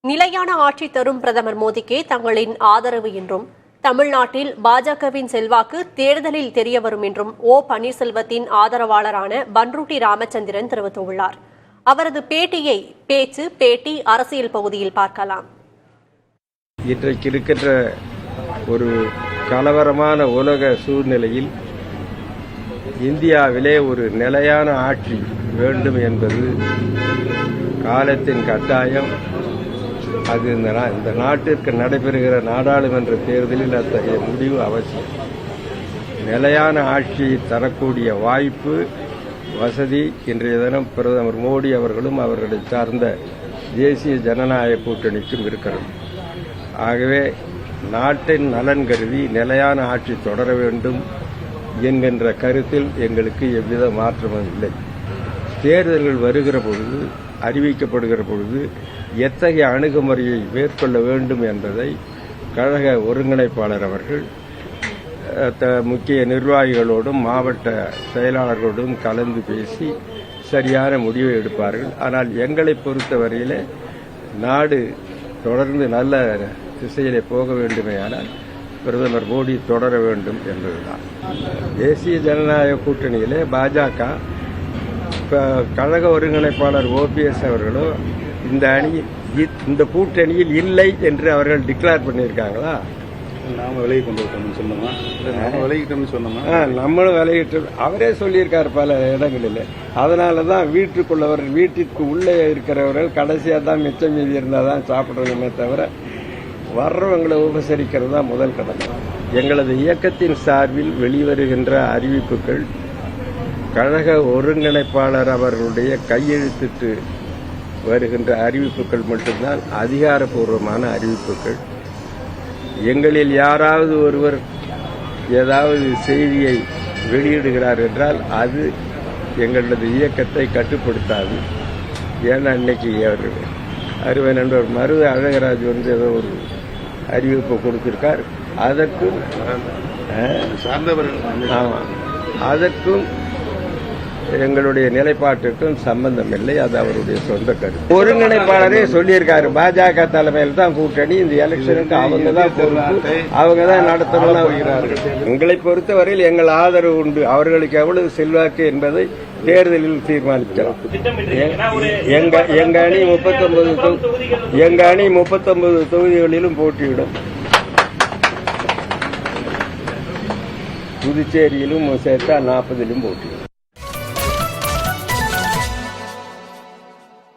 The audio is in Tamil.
நிலையான ஆட்சி தரும் பிரதமர் மோடிக்கே தங்களின் ஆதரவு என்றும் தமிழ்நாட்டில் பாஜகவின் செல்வாக்கு தேர்தலில் தெரியவரும் என்றும் ஓ பன்னீர்செல்வத்தின் ஆதரவாளரான பன்ருட்டி ராமச்சந்திரன் தெரிவித்துள்ளார். அவரது பேட்டியை பேட்டி அரசியல் பகுதியில் பார்க்கலாம். இன்றைக்கு இருக்கின்ற ஒரு கலவரமான உலக சூழ்நிலையில் இந்தியாவிலே ஒரு நிலையான ஆட்சி வேண்டும் என்பது காலத்தின் கட்டாயம். அது இந்த நாட்டிற்கு நடைபெறுகிற நாடாளுமன்ற தேர்தலில் அத்தகைய முடிவு அவசியம். நிலையான ஆட்சியை தரக்கூடிய வாய்ப்பு, வசதி இன்றைய தினம் பிரதமர் மோடி அவர்களும் அவர்களை சார்ந்த தேசிய ஜனநாயக கூட்டணிக்கும் இருக்கிறது. ஆகவே நாட்டின் நலன் கருதி நிலையான ஆட்சி தொடர வேண்டும் என்கின்ற கருத்தில் எங்களுக்கு எவ்வித மாற்றமும் இல்லை. தேர்தல்கள் வருகிற பொழுது, அறிவிக்கப்படுகிற பொழுது எத்தகைய அணுகுமுறையை மேற்கொள்ள வேண்டும் என்பதை கழக ஒருங்கிணைப்பாளர் அவர்கள் முக்கிய நிர்வாகிகளோடும் மாவட்ட செயலாளர்களோடும் கலந்து பேசி சரியான முடிவை எடுப்பார்கள். ஆனால் எங்களை பொறுத்தவரையிலே நாடு தொடர்ந்து நல்ல திசையிலே போக வேண்டுமேயானால் பிரதமர் மோடி தொடர வேண்டும் என்பதுதான். தேசிய ஜனநாயக கூட்டணியிலே பாஜக கழக ஒருங்கிணைப்பாளர் OPS அவர்களும் இந்த கூட்டணியில் இல்லை என்று அவர்கள் டிக்ளேர் பண்ணியிருக்காங்களா? நாம விலகி கொண்டு சொன்னோமா? நம்மளும் விலகிட்டு அவரே சொல்லியிருக்காரு பல இடங்களில். அதனாலதான் வீட்டிற்கு உள்ளே இருக்கிறவர்கள் கடைசியா தான் மிச்சம் மீதி இருந்தாதான் சாப்பிடணுமே தவிர வர்றவங்களை உபசரிக்கிறது தான் முதல் கடமை. எங்களது இயக்கத்தின் சார்பில் வெளிவருகின்ற அறிவிப்புகள் கழக ஒருங்கிணைப்பாளர் அவர்களுடைய கையெழுத்திட்டு வருகின்ற அறிவிப்புகள் மட்டும்தான் அதிகாரப்பூர்வமான அறிவிப்புகள். எங்களில் யாராவது ஒருவர் ஏதாவது செய்தியை வெளியிடுகிறார் என்றால் அது எங்களது இயக்கத்தை கட்டுப்படுத்தாது. ஏன்னா இன்னைக்கு அருமை நண்பர் மருது அழகராஜ் ஏதோ ஒரு அறிவிப்பு கொடுத்திருக்கார். அதற்கும் எங்களுடைய நிலைப்பாட்டுக்கும் சம்பந்தம் இல்லை. அது அவருடைய சொந்த கருத்து. ஒருங்கிணைப்பாளரே சொல்லியிருக்காரு, பாஜக தலைமையில் தான் கூட்டணி, இந்த எலெக்ஷனுக்கு அவங்க தான் பொறுப்பு, அவங்க தான் நடத்தணும்னு வருகிறார்கள். எங்களை பொறுத்தவரையில் எங்கள் ஆதரவு உண்டு. அவர்களுக்கு எவ்வளவு செல்வாக்கு என்பதை தேர்தலில் தீர்மானிக்கலாம். எங்க அணி 39 தொகுதிகளிலும் போட்டியிடும். புதுச்சேரியிலும் சேர்த்தா 40லும் போட்டியிடும்.